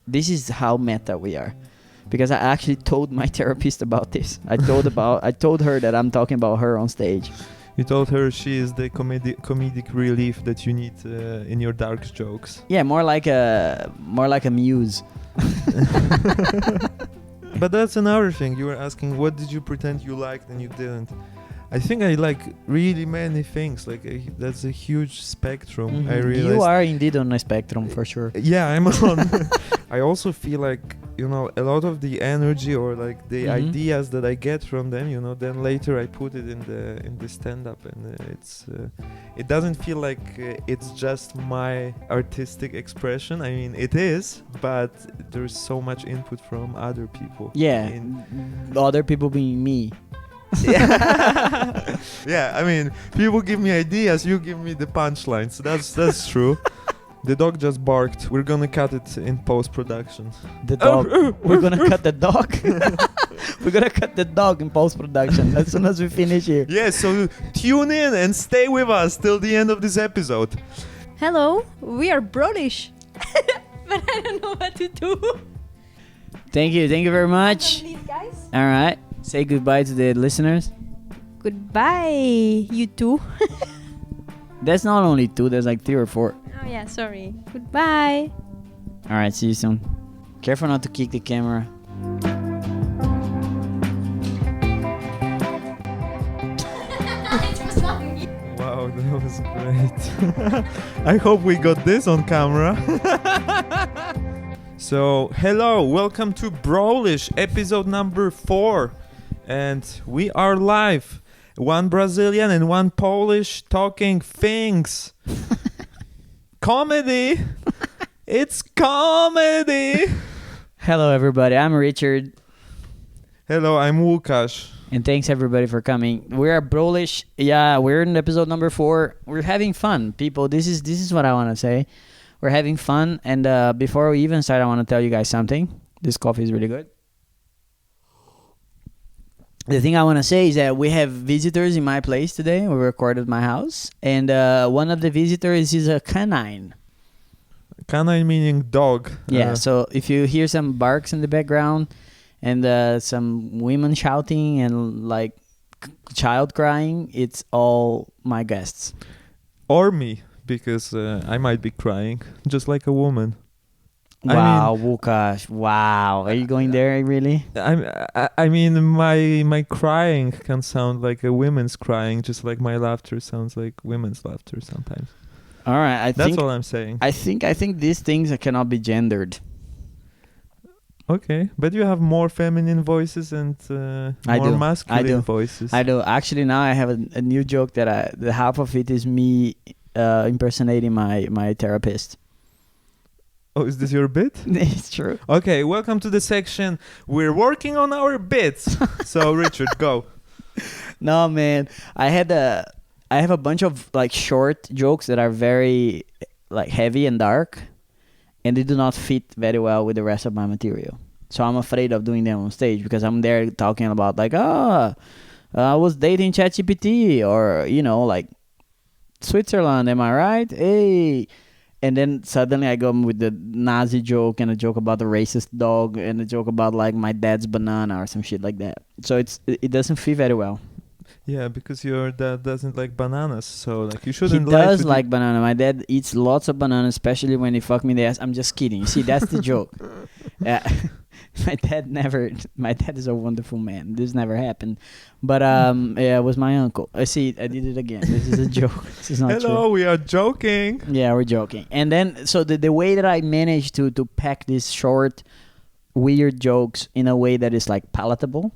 this is how meta we are. Because I actually told my therapist about this. I told her that I'm talking about her on stage. You told her she is the comedic relief that you need in your dark jokes. Yeah, more like a muse. But that's another thing. You were asking, what did you pretend you liked and you didn't? I think I like really many things. Like that's a huge spectrum. Mm-hmm. I realized. You are indeed on a spectrum for sure. Yeah, I'm on. I also feel like, you know, a lot of the energy or like the ideas that I get from them, you know, then later I put it in the stand-up, and it doesn't feel like it's just my artistic expression. I mean, it is, but there's so much input from other people. Yeah, other people being me. Yeah, I mean, people give me ideas, you give me the punchlines. That's true. The dog just barked. We're gonna cut it in post-production. The dog. We're gonna cut the dog. We're gonna cut the dog in post-production as soon as we finish here. Yeah, so tune in and stay with us till the end of this episode. Hello, we are Brolish. But I don't know what to do. Thank you very much. Leave, guys. All right, say goodbye to the listeners. Goodbye, you two. There's not only 2, there's like 3 or 4. Oh yeah, sorry. Goodbye. All right, see you soon. Careful not to kick the camera. Wow, that was great. I hope we got this on camera. So, hello, welcome to Brolish, episode number 4. And we are live. 1 Brazilian and 1 Polish talking things. Comedy. It's comedy. Hello, everybody. I'm Richard. Hello, I'm Łukasz. And thanks, everybody, for coming. We are Brolish. Yeah, we're in episode number 4. We're having fun, people. This is what I want to say. We're having fun. And before we even start, I want to tell you guys something. This coffee is really good. The thing I want to say is that we have visitors in my place today. We recorded at my house. And one of the visitors is a canine. Canine meaning dog. Yeah, so if you hear some barks in the background and some women shouting and like child crying, it's all my guests. Or me, because I might be crying, just like a woman. Wow, Łukasz, wow. Are you going there, really? I mean, my crying can sound like a woman's crying, just like my laughter sounds like women's laughter sometimes. All right, that's all I'm saying. I think these things cannot be gendered. Okay, but you have more feminine voices and more masculine voices. I do. Actually, now I have a new joke that the half of it is me impersonating my therapist. Oh, is this your bit? It's true. Okay, welcome to the section. We're working on our bits. So, Richard, go. No, man. I have a bunch of like short jokes that are very like heavy and dark, and they do not fit very well with the rest of my material. So I'm afraid of doing them on stage because I'm there talking about like, I was dating ChatGPT, or you know, like Switzerland. Am I right? Hey. And then suddenly I go with the Nazi joke and a joke about the racist dog and a joke about like my dad's banana or some shit like that. So it doesn't fit very well. Yeah, because your dad doesn't like bananas, so like you shouldn't. He does like banana. My dad eats lots of bananas, especially when he fuck me in the ass. I'm just kidding. You see, that's the joke. My dad is a wonderful man. This never happened. But yeah, it was my uncle. See, I did it again. This is a joke. This is not true. Hello, we are joking. Yeah, we're joking. And then, so the way that I managed to pack these short, weird jokes in a way that is like palatable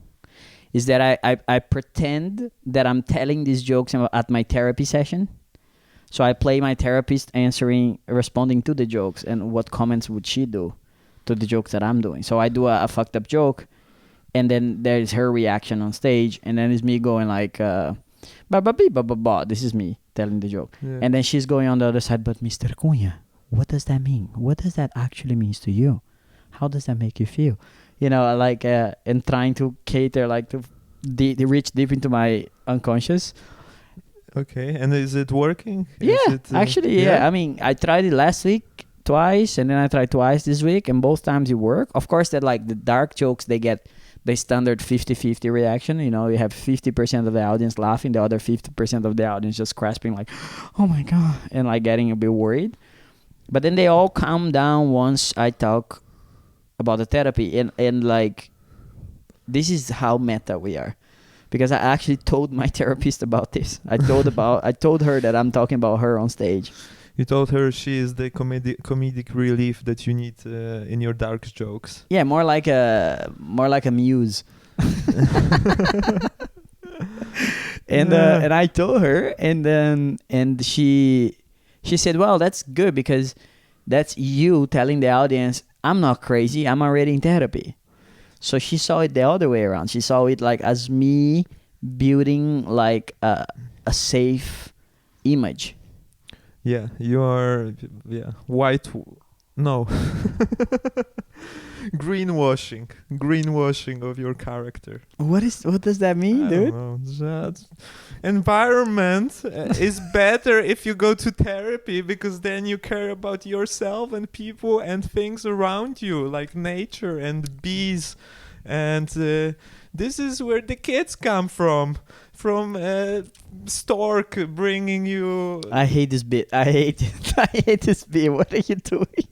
is that I pretend that I'm telling these jokes at my therapy session. So I play my therapist responding to the jokes and what comments would she do to the jokes that I'm doing. So I do a fucked up joke, and then there's her reaction on stage, and then it's me going like, ba ba ba ba ba ba. This is me telling the joke. Yeah. And then she's going on the other side, but Mr. Cunha, what does that mean? What does that actually mean to you? How does that make you feel? You know, like, and trying to cater, like, to reach deep into my unconscious. Okay, and is it working? Yeah, actually, yeah. I mean, I tried it last week twice, and then I tried twice this week, and both times it worked. Of course, that like the dark jokes, they get the standard 50-50 reaction. You know, you have 50% of the audience laughing, the other 50% of the audience just grasping like, oh my God, and like getting a bit worried. But then they all calm down once I talk about the therapy, and like, this is how meta we are. Because I actually told my therapist about this. I told her that I'm talking about her on stage. You told her she is the comedic relief that you need in your dark jokes. Yeah, more like a muse. And I told her, and she said, well, that's good, because that's you telling the audience, I'm not crazy, I'm already in therapy. So she saw it the other way around. She saw it like as me building like a safe image. Yeah, you are. Yeah, no, greenwashing of your character. What does that mean, I dude? don't know. Environment is better if you go to therapy, because then you care about yourself and people and things around you, like nature and bees, and this is where the kids come from stork bringing you. I hate this bit. I hate it. I hate this bit. What are you doing?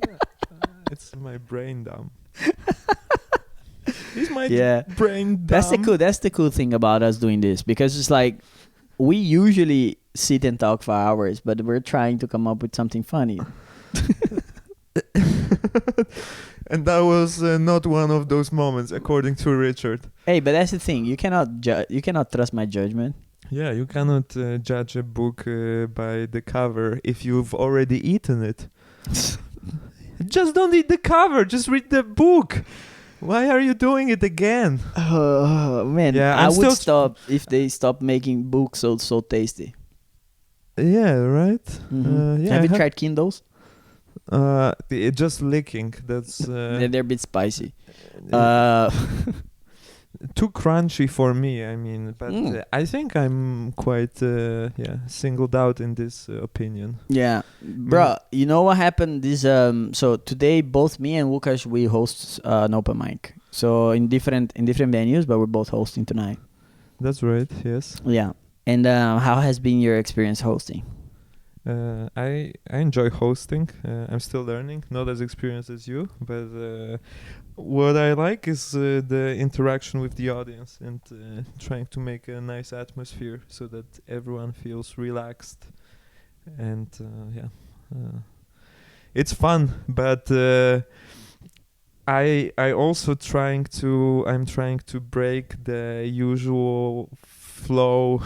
It's my brain dumb. It's my brain dumb. That's the cool thing about us doing this, because it's like we usually sit and talk for hours, but we're trying to come up with something funny. And that was not one of those moments, according to Richard. Hey, but that's the thing. You cannot you cannot trust my judgment. Yeah, you cannot judge a book by the cover if you've already eaten it. Just don't eat the cover. Just read the book. Why are you doing it again? Oh, man. Yeah, I would stop if they stop making books so tasty. Yeah, right? Mm-hmm. Yeah, have you tried Kindles? Just licking. That's they're a bit spicy. Too crunchy for me. I mean, but I think I'm quite singled out in this opinion. Yeah, bro. You know what happened? This so today both me and Łukasz, we host an open mic. So in different venues, but we're both hosting tonight. That's right. Yes. Yeah. And how has been your experience hosting? I enjoy hosting. I'm still learning, not as experienced as you, but what I like is the interaction with the audience and trying to make a nice atmosphere so that everyone feels relaxed. And it's fun, but I'm trying to break the usual flow.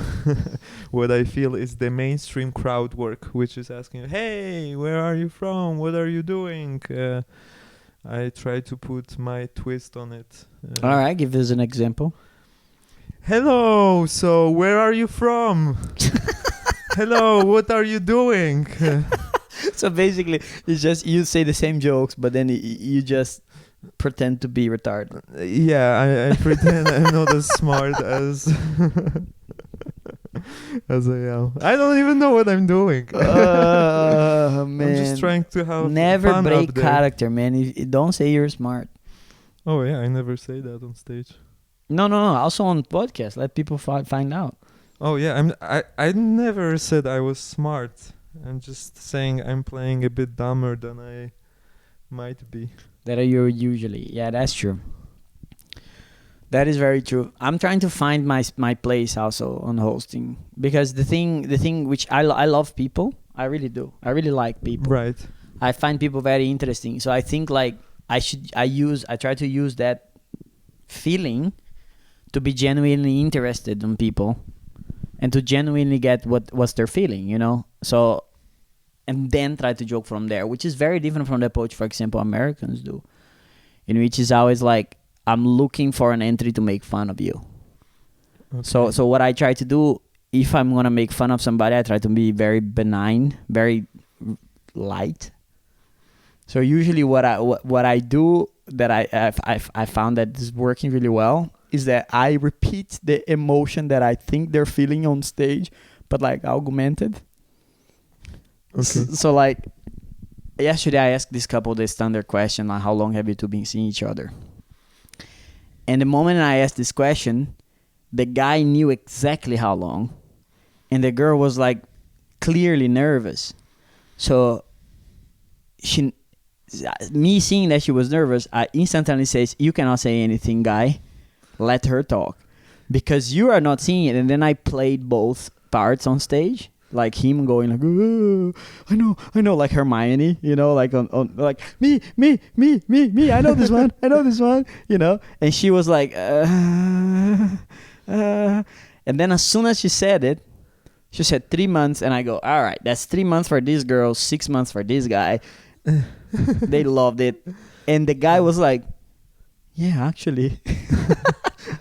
What I feel is the mainstream crowd work, which is asking, hey, where are you from, what are you doing? I try to put my twist on it. All right, give us an example. Hello, so where are you from? Hello, what are you doing? So basically it's just you say the same jokes, but then you just pretend to be retarded. Yeah, I pretend I'm not as smart as as I am. I don't even know what I'm doing. Man. I'm just trying to have never fun break up there. character, man. Don't say you're smart. Oh yeah, I never say that on stage. No. Also on podcast, let people find out. Oh yeah, I never said I was smart. I'm just saying I'm playing a bit dumber than I might be. That are you usually. Yeah, that's true. That is very true. I'm trying to find my place also on hosting, because the thing which I love people. I really do. I really like people. Right. I find people very interesting. So I think like I try to use that feeling to be genuinely interested in people and to genuinely get what's their feeling, you know? So, and then try to joke from there, which is very different from the approach, for example, Americans do, in which is always like, I'm looking for an entry to make fun of you. Okay. So what I try to do, if I'm going to make fun of somebody, I try to be very benign, very light. So usually what I do that I found that is working really well is that I repeat the emotion that I think they're feeling on stage, but like augmented. Okay. So like yesterday I asked this couple the standard question, like, how long have you two been seeing each other? And the moment I asked this question, the guy knew exactly how long, and the girl was like clearly nervous. So me seeing that she was nervous, I instantly says, "You cannot say anything, guy. Let her talk, because you are not seeing it." And then I played both parts on stage, like him going like, "Oh, I know," like Hermione, like on like me, I know this one, and she was like, and then as soon as she said it, she said 3 months, and I go, all right, that's 3 months for this girl, 6 months for this guy. They loved it, and the guy was like, yeah, actually,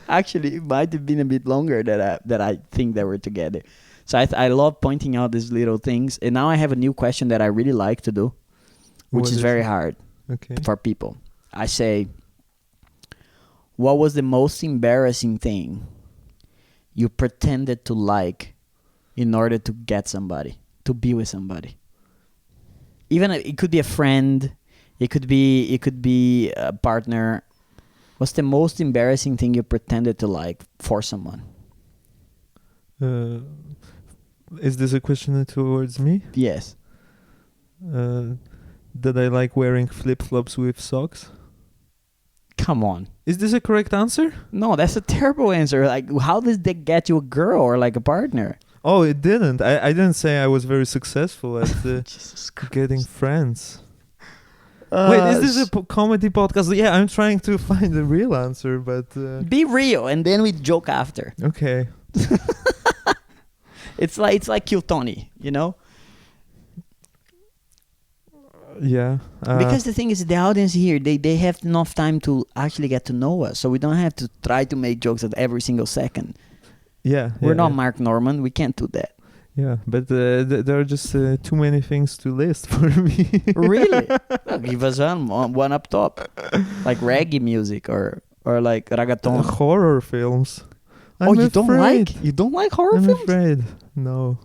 it might have been a bit longer that I think they were together. So I love pointing out these little things. And now I have a new question that I really like to do, which is very hard for people. I say, what was the most embarrassing thing you pretended to like in order to get somebody, to be with somebody? Even it could be a friend, it could be a partner. What's the most embarrassing thing you pretended to like for someone? Is this a question towards me? Yes. That I like wearing flip-flops with socks? Come on. Is this a correct answer? No, that's a terrible answer. Like, how does that get you a girl or like a partner? Oh, it didn't. I didn't say I was very successful at getting friends. Wait, is this a comedy podcast? Yeah, I'm trying to find the real answer, but... Be real, and then we joke after. Okay. It's like Kill Tony, Yeah. Because the thing is, the audience here, they have enough time to actually get to know us, so we don't have to try to make jokes at every single second. Yeah. We're not Mark Norman. We can't do that. Yeah, but there are just too many things to list for me. Really? Well, give us one up top, like reggae music or like reggaeton. Horror films. You don't like horror films? I'm afraid. No.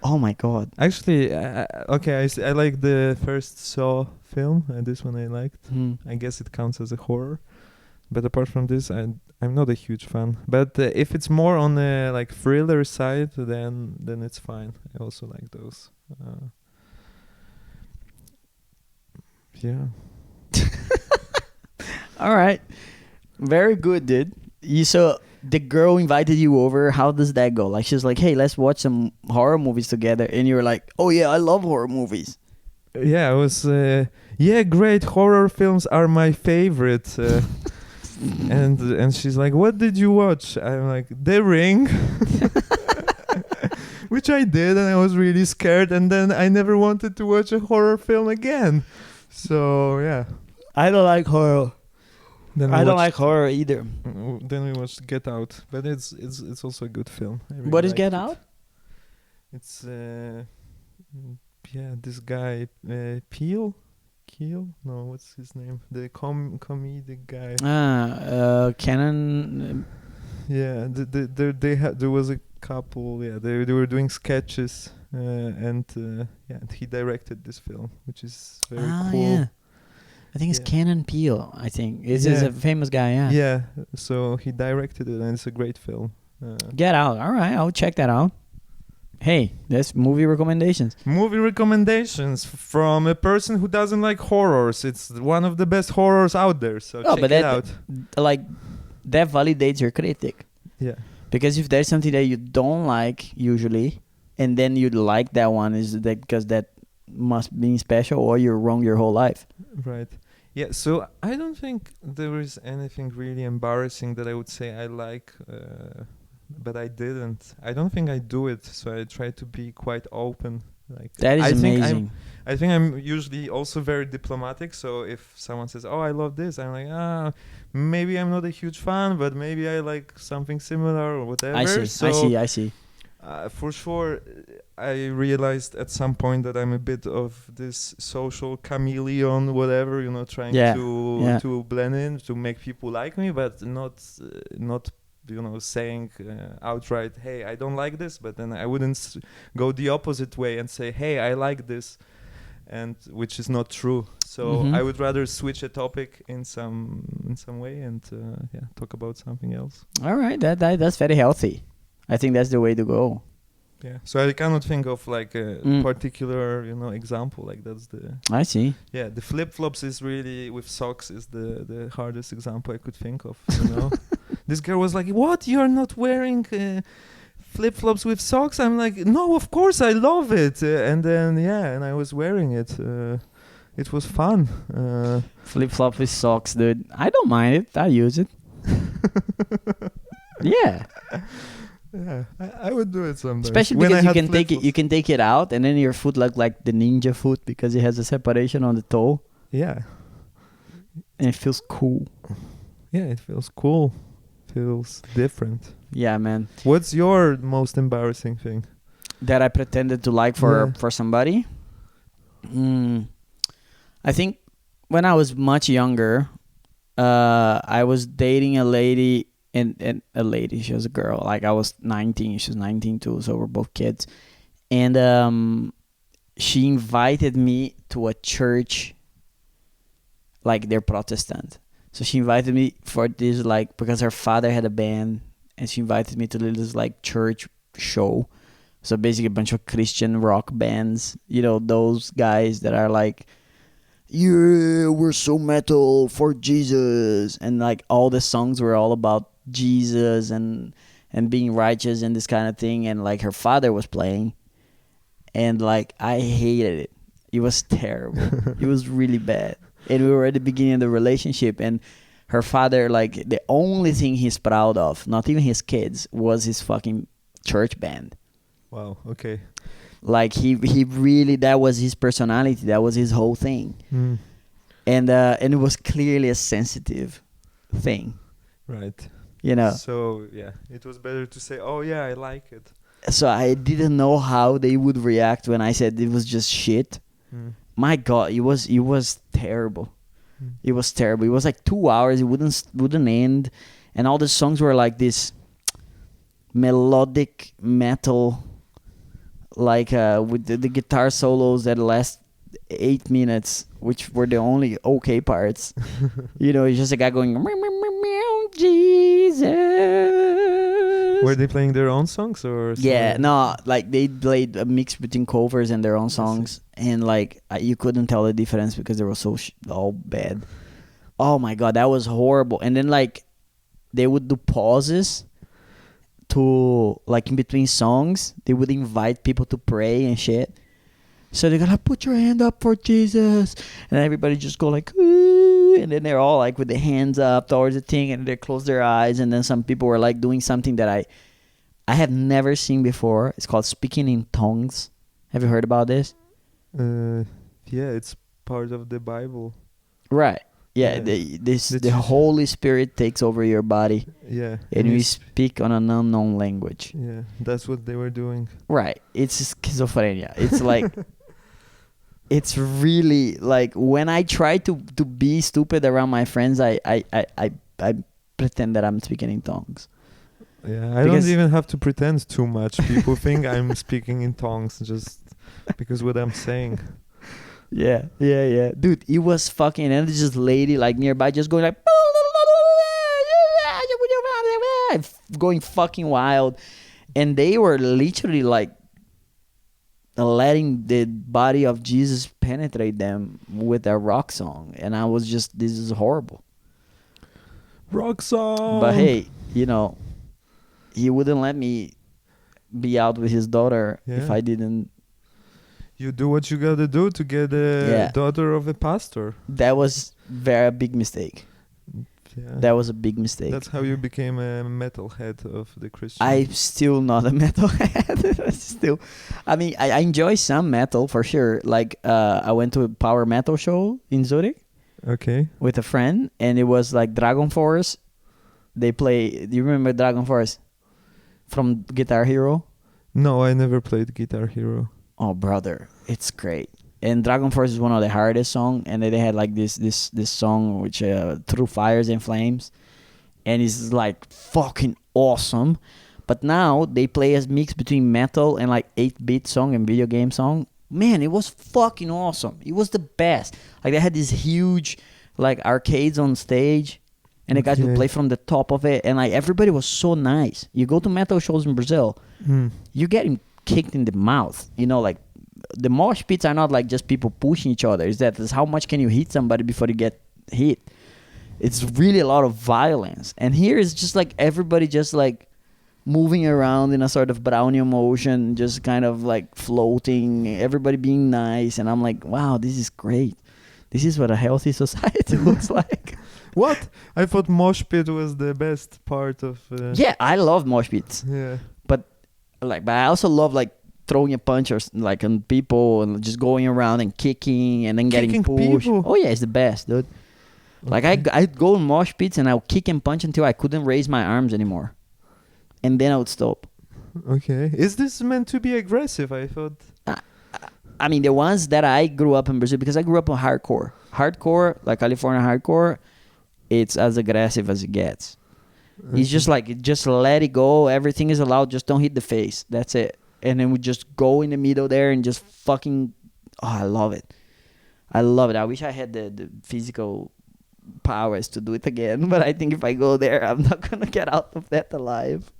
Oh my god. Actually, okay, I like the first Saw film, and this one I liked. I guess it counts as a horror. But apart from this, I'm not a huge fan. But if it's more on the like thriller side, then it's fine. I also like those. Yeah. All right. Very good, dude. So the girl invited you over. How does that go? Like, she's like, "Hey, let's watch some horror movies together," and you're like, "Oh yeah, I love horror movies." Yeah, I was. Great. Horror films are my favorite. And she's like, "What did you watch?" I'm like, "The Ring," which I did, and I was really scared. And then I never wanted to watch a horror film again. So yeah, I don't like horror. I don't like horror either. Then we watched Get Out, but it's also a good film. Really what is Get Out? It's this guy Keel? No, what's his name? The comedic guy. Canon. Yeah, there was a couple. Yeah, they were doing sketches, and he directed this film, which is very cool. Yeah. I think it's Canon Peele. I think it's a famous guy. Yeah. Yeah. So he directed it, and it's a great film. Get Out. All right, I'll check that out. Hey, that's movie recommendations. Movie recommendations from a person who doesn't like horrors. It's one of the best horrors out there. So check it out. Like, that validates your critic. Yeah. Because if there's something that you don't like usually, and then you like that one, is that because that must be special, or you're wrong your whole life. Right. Yeah. So I don't think there is anything really embarrassing that I would say I like. But I didn't. I don't think I do it, so I try to be quite open. Like, that is amazing. I think I'm usually also very diplomatic. So if someone says, "Oh, I love this," I'm like, maybe I'm not a huge fan, but maybe I like something similar or whatever. I see. For sure, I realized at some point that I'm a bit of this social chameleon, whatever, trying to blend in, to make people like me, but not saying outright, "Hey, I don't like this," but then I wouldn't go the opposite way and say, "Hey, I like this." and which is not true. So Mhm. I would rather switch a topic in some way and talk about something else. All right, that's very healthy. I think that's the way to go. Yeah. So I cannot think of like a Mm. particular, example. Like that's I see. the flip flops is really with socks is the hardest example I could think of. This girl was like, "What? You're not wearing flip flops with socks?" I'm like, "No, of course I love it." And then and I was wearing it. It was fun. Flip flop with socks, dude. I don't mind it. I use it. Yeah. Yeah, I would do it sometimes. Especially When I because you had can take it. flip-flops. You can take it out, and then your foot look like the ninja foot because it has a separation on the toe, Yeah, and it feels cool. yeah, it feels cool. Feels different. Yeah, man. What's your most embarrassing thing? That I pretended to like for Yeah. for somebody. I think when I was much younger, I was dating a lady, and a lady. She was a girl. Like I was 19, she was 19 too. So we're both kids, and she invited me to a church. Like they're Protestant, so she invited me for this, like, because her father had a band, and she invited me to this like church show. So basically a bunch of Christian rock bands, those guys that are like, yeah, we're so metal for Jesus, and like all the songs were all about Jesus and being righteous and this kind of thing. And like her father was playing, and like I hated it. It was terrible. It was really bad. And we were at the beginning of the relationship, and her father, like, the only thing he's proud of, not even his kids, was his fucking church band. Wow. Okay. Like he really, that was his personality. That was his whole thing. Mm. And it was clearly a sensitive thing, Right. So it was better to say, "Oh yeah, I like it." So I didn't know how they would react when I said it was just shit. Mm. My God, it was terrible. Mm. It was terrible. It was like 2 hours. It wouldn't end, and all the songs were like this melodic metal, like with the guitar solos that last 8 minutes, which were the only okay parts. It's just a guy going, "Meow, meow, meow, meow, Jesus." Were they playing their own songs or? Yeah, some- no, like they played a mix between covers and their own see. songs, and like you couldn't tell the difference because they were so all bad. Oh my God, that was horrible. And then like they would do pauses to, like, in between songs. They would invite people to pray and shit. So they're gonna put your hand up for Jesus, and everybody just go like, "Ooh," and then they're all like with their hands up towards the thing, and they close their eyes, and then some people were like doing something that I have never seen before. It's called speaking in tongues. Have you heard about this? Yeah, it's part of the Bible. Right. Yeah. Yeah. The Holy Spirit takes over your body, Yeah. and we you speak on an unknown language. Yeah, that's what they were doing. Right. It's schizophrenia. It's like, it's really like when I try to be stupid around my friends, I pretend that I'm speaking in tongues. Yeah, I Because- don't even have to pretend too much. People think I'm speaking in tongues just because what I'm saying. Yeah. Dude, it was fucking, and there's this lady like nearby just going like, going fucking wild. And they were literally like letting the body of Jesus penetrate them with a rock song. And I was just, this is horrible. Rock song. But hey, he wouldn't let me be out with his daughter if Yeah. I didn't. You do what you gotta do to get a Yeah. daughter of a pastor. That was very big mistake. Yeah. That was a big mistake. That's how you became a metalhead of the Christian. I'm still not a metalhead. Still, I mean, I enjoy some metal for sure. Like, I went to a power metal show in Zurich Okay. with a friend, and it was like Dragon Force. They play. Do you remember Dragon Force from Guitar Hero? No, I never played Guitar Hero. Oh, brother, it's great. And Dragon Force is one of the hardest songs, and then they had like this song which Through Fires and Flames, and it's like fucking awesome. But now they play a mix between metal and like 8-bit song and video game song, Man, it was fucking awesome. It was the best. Like they had these huge like arcades on stage, and the guys would Okay. play from the top of it, and like everybody was so nice. You go to metal shows in Brazil, you're getting kicked in the mouth. You know, like the mosh pits are not like just people pushing each other. It's how much can you hit somebody before you get hit. It's really a lot of violence. And here it's just like everybody just like moving around in a sort of Brownian motion, just kind of like floating, everybody being nice. And I'm like, wow, this is great. This is what a healthy society looks like. What? I thought mosh pit was the best part of. Yeah, I love mosh pits. Yeah. But I also love like throwing a punch or like on people and just going around and kicking and then getting Kicking pushed. people? Oh yeah, it's the best, dude. Like I'd go in mosh pits and I'll kick and punch until I couldn't raise my arms anymore, and then I would stop. Okay. Is this meant to be aggressive? I thought. I mean, the ones that I grew up in Brazil, because I grew up on hardcore, like California hardcore, it's as aggressive as it gets. It's just like, just let it go. Everything is allowed. Just don't hit the face. That's it. And then we just go in the middle there and just fucking. Oh, I love it. I love it. I wish I had the physical powers to do it again, but I think if I go there, I'm not gonna get out of that alive.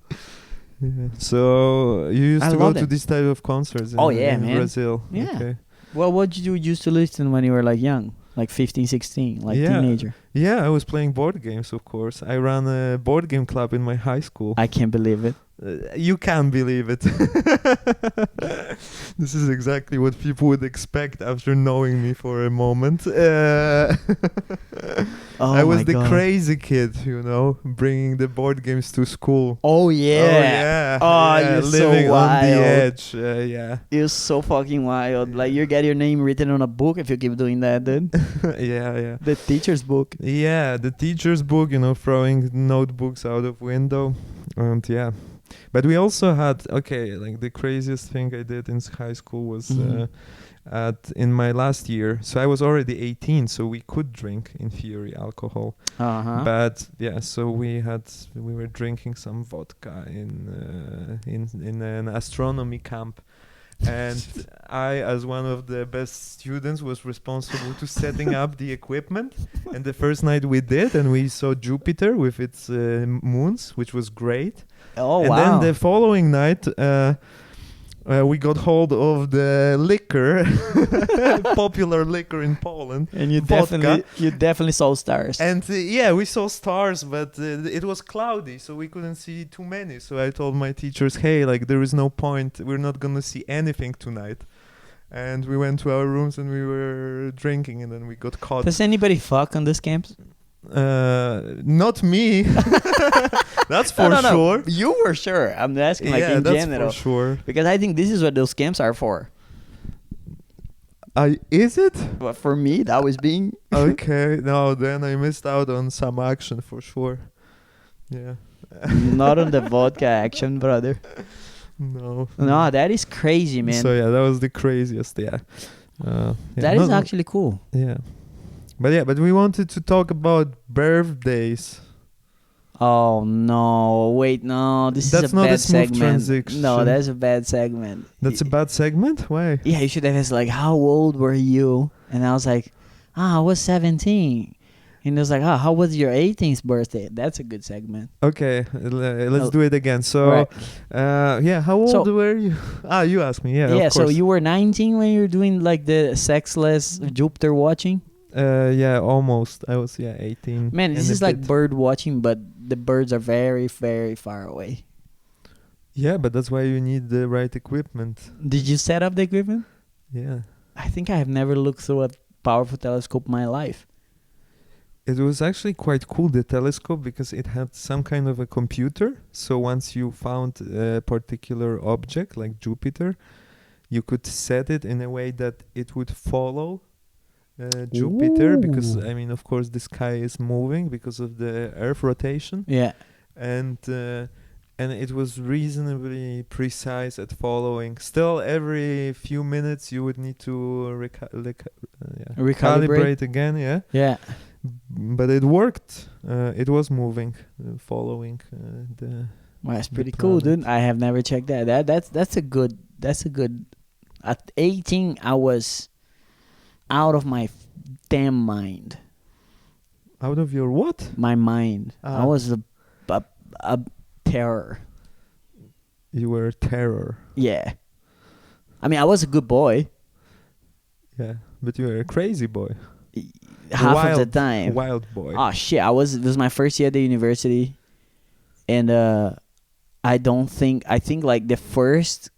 Yeah. So you used I to go love to them. this type of concerts in, Oh, yeah, in man. Brazil. Yeah. Okay. Well, what did you used to listen when you were like young, like 15, 16, like Yeah. teenager? Yeah, I was playing board games, of course. I ran a board game club in my high school. I can't believe it. You can't believe it. This is exactly what people would expect after knowing me for a moment. Oh, I was my the God. crazy kid, you know, bringing the board games to school. Oh yeah. Oh, yeah. Oh, yeah, you're so living on the wild. edge. Yeah. You're so fucking wild. Like you get your name written on a book if you keep doing that, dude. Yeah. The teacher's book. Yeah, the teacher's book, you know, throwing notebooks out of window. And yeah. But we also had, like the craziest thing I did in high school was in my last year. So I was already 18, so we could drink, in theory, alcohol. Uh-huh. But yeah, so we were drinking some vodka in an astronomy camp. And I, as one of the best students, was responsible to setting up the equipment. And the first night we did, and we saw Jupiter with its moons, which was great. Oh, And wow. then the following night, we got hold of the liquor, popular liquor in Poland. And you vodka. definitely saw stars. And yeah, we saw stars, but it was cloudy, so we couldn't see too many. So I told my teachers, hey, like there is no point. We're not going to see anything tonight. And we went to our rooms and we were drinking, and then we got caught. Does anybody fuck on this camps? Not me. That's for No. sure. You were sure. I'm asking like Yeah, in that's general. for sure. Because I think this is what those camps are for. Is it? But for me, that was being... Okay, no, then I missed out on some action for sure. Yeah. Not on the vodka action, brother. No. No, that is crazy, man. So yeah, that was the craziest. Yeah. That is actually cool. Yeah. But we wanted to talk about birthdays. Oh no! Wait, no. This That's is a not a bad smooth segment. transition. No, that's a bad segment. That's a bad segment? Why? Yeah, you should have asked like, "How old were you?" And I was like, "I was 17." And it was like, "Oh, how was your 18th birthday?" That's a good segment. Okay, let's do it again. So, Right. how old So- were you? You asked me. Yeah, Yeah. of So course. you were 19 when you were doing like the sexless Jupiter watching. Yeah, almost. I was 18. Man, this and is a like bit. bird watching, but the birds are very, very far away. Yeah, but that's why you need the right equipment. Did you set up the equipment? Yeah. I think I have never looked through a powerful telescope in my life. It was actually quite cool, the telescope, because it had some kind of a computer. So once you found a particular object, like Jupiter, you could set it in a way that it would follow Jupiter. Because, Ooh. I mean, of course, the sky is moving because of the Earth rotation. Yeah. And it was reasonably precise at following. Still, every few minutes, you would need to recalibrate again, yeah. Yeah. But it worked. It was moving, following the. Well, that's The pretty cool, planet. dude. I have never checked that. That's a good at 18, I was out of my damn mind. Out of your what? My mind. Ah. I was a terror. You were a terror. Yeah. I mean, I was a good boy Yeah, but you were a crazy boy. half of the time. Wild boy. Oh shit! It was my first year at the university, and I think like the first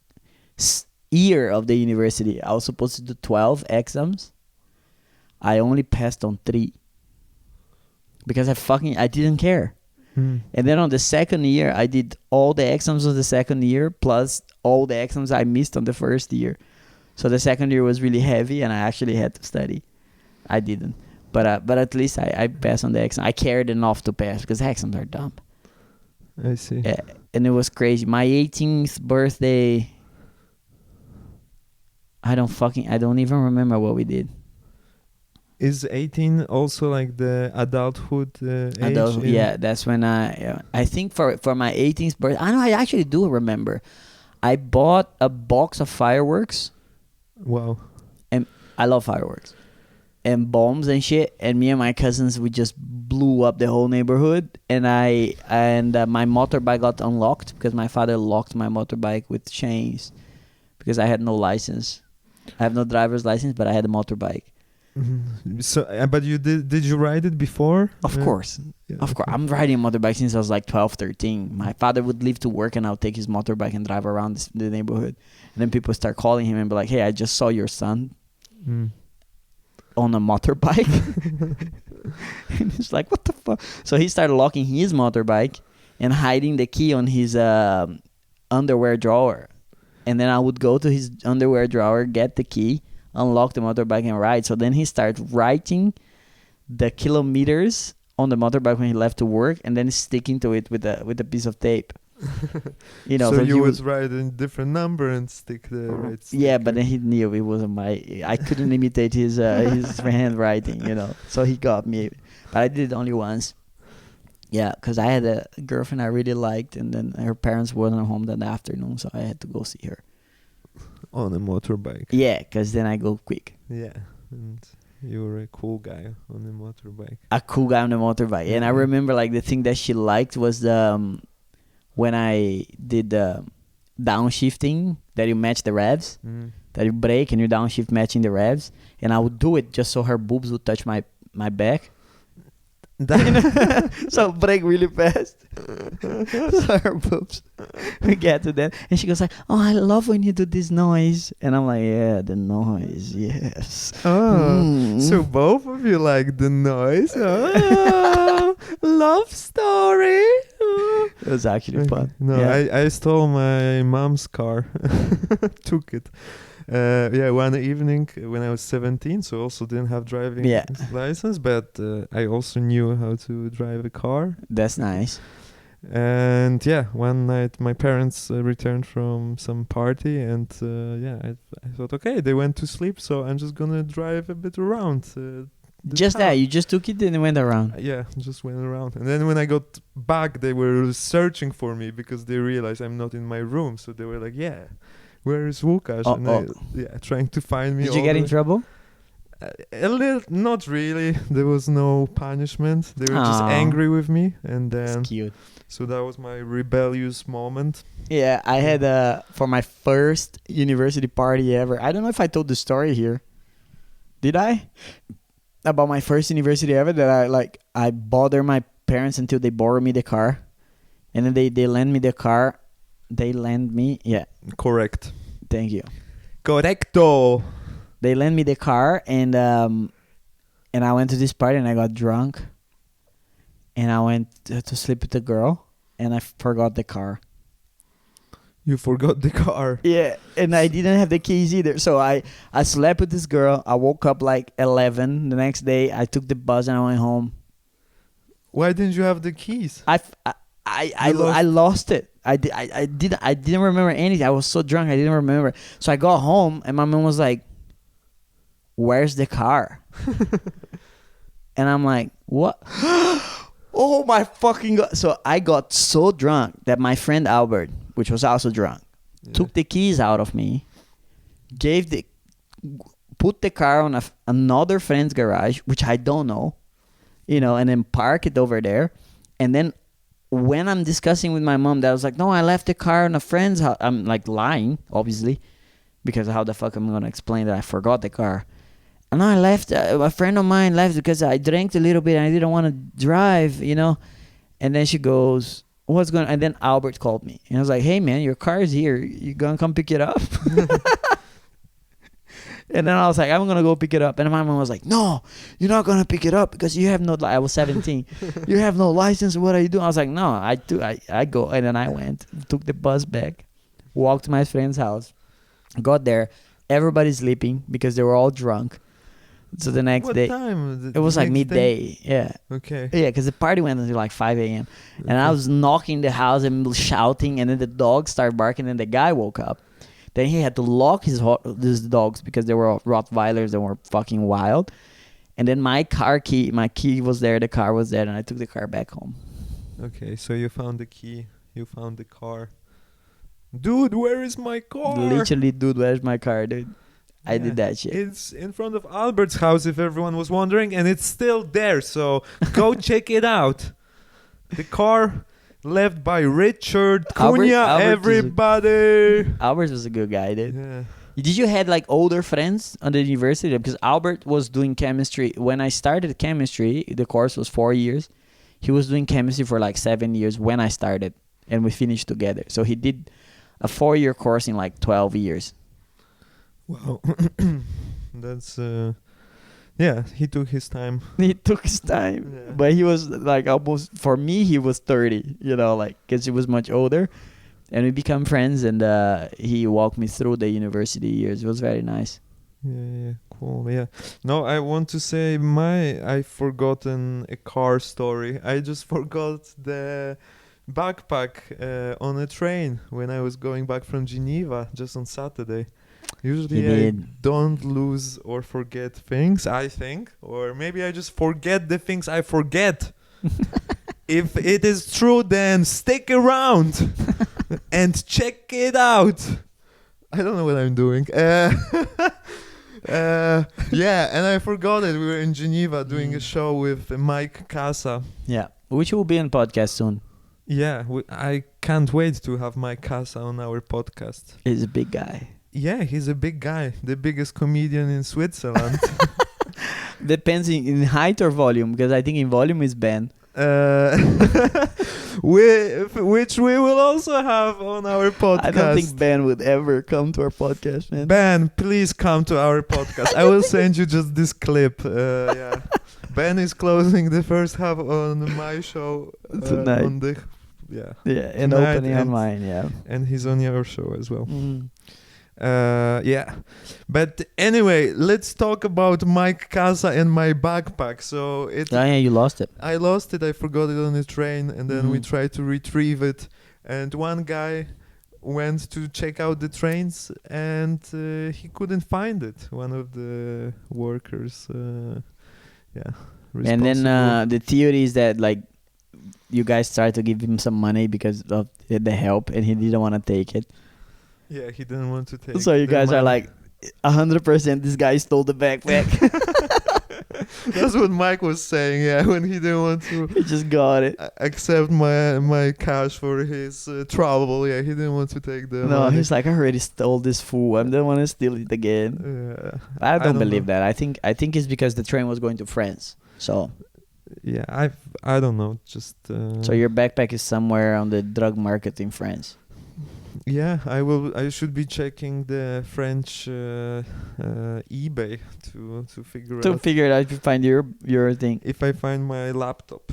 year of the university, I was supposed to do 12 exams. I only passed on 3 because I didn't care. Mm. And then on the second year, I did all the exams of the second year plus all the exams I missed on the first year. So the second year was really heavy, and I actually had to study. I didn't, but at least I passed on the exam. I cared enough to pass because exams are dumb. I see. Yeah, and it was crazy. My 18th birthday, I don't even remember what we did. Is 18 also like the adulthood age? Yeah, that's when I think for my 18th birthday, I actually do remember. I bought a box of fireworks. Wow. And I love fireworks and bombs and shit. And me and my cousins, we just blew up the whole neighborhood. And my motorbike got unlocked because my father locked my motorbike with chains because I had no license. I have no driver's license, but I had a motorbike. So, but you did you ride it before? Of course. Yeah, Of course. okay. I'm riding a motorbike since I was like 12, 13. My father would leave to work and I'll take his motorbike and drive around the neighborhood. And then people start calling him and be like, hey, I just saw your son Mm. on a motorbike. And he's like, what the fuck? So he started locking his motorbike and hiding the key on his underwear drawer. And then I would go to his underwear drawer, get the key, unlock the motorbike and ride. So then he started writing the kilometers on the motorbike when he left to work and then sticking to it with a piece of tape. You know, so he you would write a different number and stick the right sticker. yeah, but then he knew it wasn't I couldn't imitate his handwriting, you know. So he got me. But I did it only once. Yeah, because I had a girlfriend I really liked, and then her parents weren't home that afternoon, so I had to go see her. On a motorbike. Yeah, because then I go quick. Yeah, and you were a cool guy on a motorbike. A cool guy on the motorbike. And I remember like the thing that she liked was the when I did the downshifting, that you match the revs, that you brake and you downshift matching the revs, and I would do it just so her boobs would touch my back. So brake really fast. So her boobs we get to that, and she goes like, oh, I love when you do this noise. And I'm like, yeah, the noise, yes. Oh, so both of you like the noise. Oh, love story. Oh. It was actually fun. No, Yeah. I stole my mom's car. Took it. One evening when I was 17, so also didn't have driving license, but I also knew how to drive a car. That's nice. And one night my parents returned from some party, and I thought, okay, they went to sleep, so I'm just gonna drive a bit around. Just that, you just took it and went around. Just went around. And then when I got back, they were searching for me because they realized I'm not in my room, so they were like, where is Łukasz? And trying to find me. Did you get in trouble? A little, not really. There was no punishment. They were just angry with me, and then That's cute. so that was my rebellious moment. Yeah, I had for my first university party ever. I don't know if I told the story here. Did I? About my first university ever, that I bother my parents until they borrow me the car, and then they lend me the car. They lend me, Correct. Thank you. Correcto. They lent me the car, and I went to this party and I got drunk, and I went to sleep with the girl, and I forgot the car. You forgot the car. Yeah, and I didn't have the keys either. So I slept with this girl. I woke up like 11 the next day. I took the bus and I went home. Why didn't you have the keys? I lost it. I didn't remember anything. I was so drunk I didn't remember. So I got home and my mom was like, "Where's the car?" And I'm like, "What?" Oh my fucking god! So I got so drunk that my friend Albert, which was also drunk, took the keys out of me, put the car on another friend's garage, which I don't know, and then park it over there. And then when I'm discussing with my mom that I was like, no, I left the car on a friend's house. I'm like lying, obviously, because how the fuck am I going to explain that I forgot the car? And I left, a friend of mine left because I drank a little bit and I didn't want to drive, And then she goes, what's going on? And then Albert called me. And I was like, hey, man, your car is here. You going to come pick it up? And then I was like, I'm going to go pick it up. And my mom was like, no, you're not going to pick it up because you have no, I was 17. You have no license. What are you doing? I was like, no, I do. I go. And then I went, took the bus back, walked to my friend's house, got there. Everybody's sleeping because they were all drunk. So the next day, what time? It was like midday. Day? Yeah. Okay. Yeah, because the party went until like 5 a.m. And I was knocking the house and shouting. And then the dog started barking and the guy woke up. Then he had to lock his dogs because they were Rottweilers and were fucking wild. And then my key was there, the car was there, and I took the car back home. Okay, so you found the key, you found the car. Dude, where is my car? Literally, dude, where's my car, dude? I Yeah, did that shit. It's in front of Albert's house, if everyone was wondering, and it's still there, so go check it out. The car left by Richard Cunha, everybody. Albert was a good guy, dude. Yeah. Did you had like older friends on the university? Because Albert was doing chemistry. When I started chemistry, the course was 4 years. He was doing chemistry for like 7 years when I started, and we finished together. So he did a 4-year course in like 12 years. Wow. That's yeah, he took his time. He took his time, Yeah. but he was like almost, for me, he was 30, because he was much older. And we become friends, and he walked me through the university years. It was very nice. Yeah, cool. Yeah. No, I want to say I forgotten a car story. I just forgot the backpack on a train when I was going back from Geneva just on Saturday. Usually I don't lose or forget things, I think. Or maybe I just forget the things I forget. If it is true, then stick around and check it out. I don't know what I'm doing. Yeah, and I forgot it. We were in Geneva doing a show with Mike Casa. Yeah, which will be on podcast soon. Yeah, I can't wait to have Mike Casa on our podcast. He's a big guy. Yeah, he's a big guy. The biggest comedian in Switzerland. Depends in height or volume, because I think in volume is Ben. Which we will also have on our podcast. I don't think Ben would ever come to our podcast, man. Ben, please come to our podcast. I will send you just this clip. Yeah, Ben is closing the first half on my show Tonight. On the and tonight, opening on mine, yeah. and he's on your show as well. Mm. Yeah, but anyway, let's talk about Mike Casa and my backpack. So You lost it. I lost it. I forgot it on the train, and then we tried to retrieve it. And one guy went to check out the trains, and he couldn't find it. One of the workers, And then the theory is that like you guys tried to give him some money because of the help, and he didn't want to take it. Yeah, he didn't want to take. So you the guys are money. like 100%. This guy stole the backpack. That's what Mike was saying. Yeah, when he didn't want to He just got it. accept my cash for his trouble. Yeah, he didn't want to take the No, money. he's like, I already stole this fool. I don't want to steal it again. Yeah, I don't believe know. that. I think it's because the train was going to France. So Yeah, I don't know. Just so your backpack is somewhere on the drug market in France. yeah, I should be checking the French eBay to figure To out figure it out if you find your thing. if I find my laptop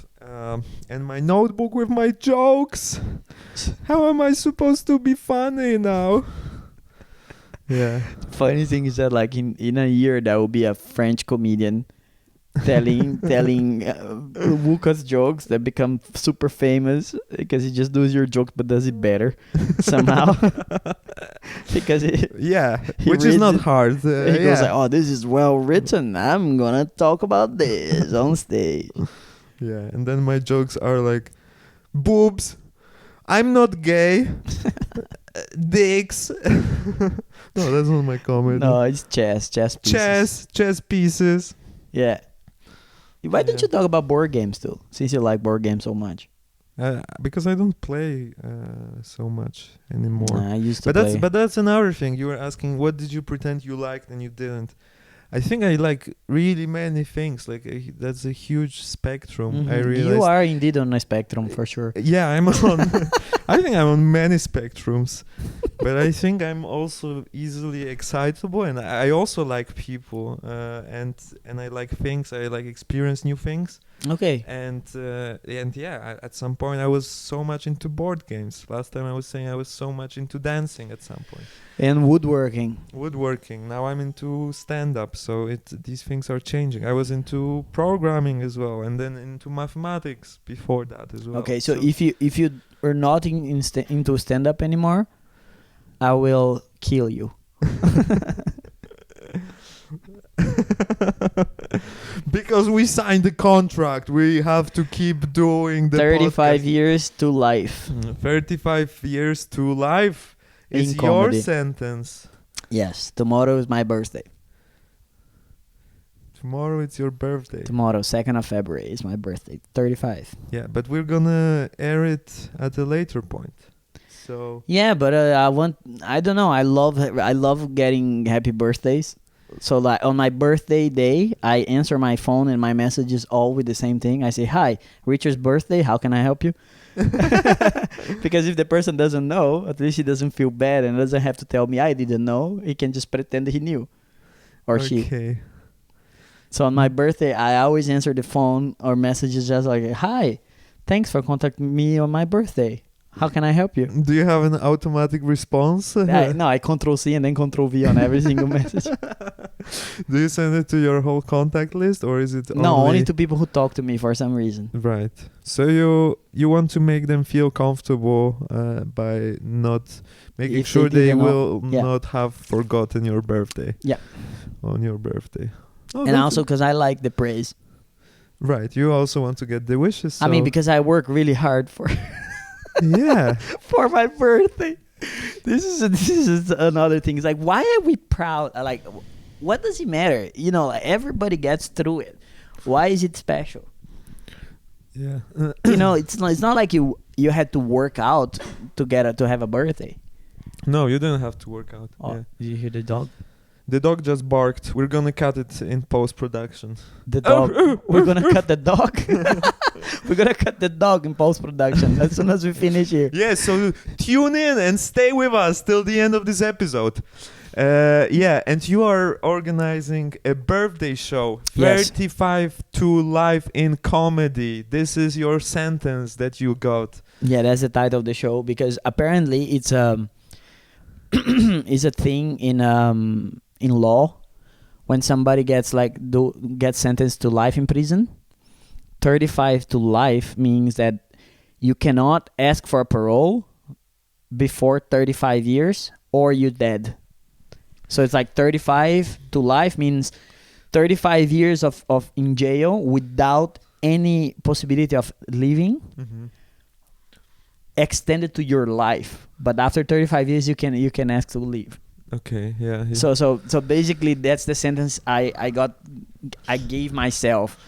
and my notebook with my jokes. How am I supposed to be funny now? Yeah. Funny thing is that like in a year there will be a French comedian telling Łukasz jokes that become super famous because he just does your jokes but does it better somehow. Because he which is reads not it, hard. he goes like, oh, this is well written. I'm gonna talk about this on stage. Yeah, and then my jokes are like, boobs, I'm not gay, dicks. No, that's not my comedy. No, it's chess pieces. Chess pieces. Yeah. Why don't Yeah. you talk about board games too? Since you like board games so much. Because I don't play so much anymore. Nah, I used to But play. that's another thing. You were asking, what did you pretend you liked and you didn't? I think I like really many things. Like that's a huge spectrum. I Mhm. realized. You are indeed on a spectrum for sure. Yeah, I'm on. I think I'm on many spectrums, but I think I'm also easily excitable, and I also like people, and I like things. I like experience new things, Okay. and yeah, at some point I was so much into board games. Last time I was saying I was so much into dancing. At some point, And woodworking. woodworking. Now I'm into stand-up. So these things are changing. I was into programming as well, and then into mathematics before that as well. Okay, so if you are not into stand up anymore, I will kill you. Because we signed the contract, we have to keep doing the 35 podcast. years to life. 35 years to life is In your comedy. sentence. Yes, tomorrow is my birthday. Tomorrow it's your birthday. Tomorrow, 2nd of February, is my birthday. 35. Yeah, but we're gonna air it at a later point. So Yeah, but I don't know. I love getting happy birthdays. So like on my birthday day, I answer my phone and my messages all with the same thing. I say, "Hi, Richard's birthday. How can I help you?" Because if the person doesn't know, at least he doesn't feel bad and doesn't have to tell me I didn't know. He can just pretend that he knew, or she. okay. So on my birthday, I always answer the phone or messages just like, "Hi, thanks for contacting me on my birthday. How can I help you?" Do you have an automatic response? I Control C and then Control V on every single message. Do you send it to your whole contact list, or is it Only to people who talk to me for some reason. Right. So you want to make them feel comfortable by not making If sure they they didn't know. will Yeah. not have forgotten your birthday. Yeah. On your birthday. Oh, And that's also because I like the praise. right. You also want to get the wishes. I mean, so- because I work really hard for yeah. for my birthday. This is another thing. It's like, why are we proud? Like, what does it matter? You know, like, everybody gets through it. Why is it special? Yeah. You know, it's not like you had to work out to have a birthday. No, you didn't have to work out. Oh, Yeah. did you hear the dog? The dog just barked. We're gonna cut it in post production. The dog. We're gonna cut the dog. We're gonna cut the dog in post production as soon as we finish here. Yeah, so tune in and stay with us till the end of this episode. Yeah, and you are organizing a birthday show. Yes. 35 to life in comedy. This is your sentence that you got. Yeah, that's the title of the show because apparently it's is a thing in law when somebody gets gets sentenced to life in prison. 35 to life means that you cannot ask for a parole before 35 years or you're dead. So it's like 35 to life means 35 years of in jail without any possibility of leaving, extended to your life. But after 35 years you can ask to leave. Okay, yeah. So basically that's the sentence I gave myself.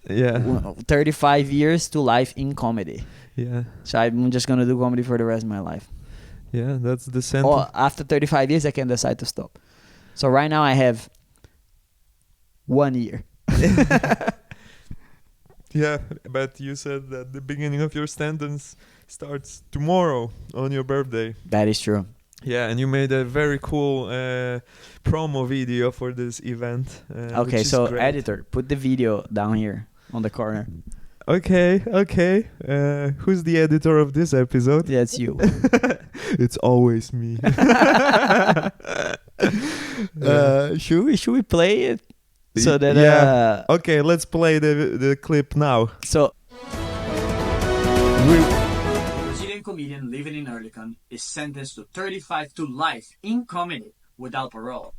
Yeah. 35 years to life in comedy. Yeah. So I'm just gonna do comedy for the rest of my life. Yeah, that's the sentence. Or after 35 years I can decide to stop. So right now I have 1 year. Yeah, but you said that the beginning of your sentence starts tomorrow on your birthday. That is true. Yeah, and you made a very cool promo video for this event. Okay, so editor, put the video down here on the corner. Okay. Who's the editor of this episode? That's you. It's always me. Should we play it? So that Yeah. Okay, let's play the clip now. So Brazilian comedian living in Erlikon is sentenced to 35 to life in comedy without parole.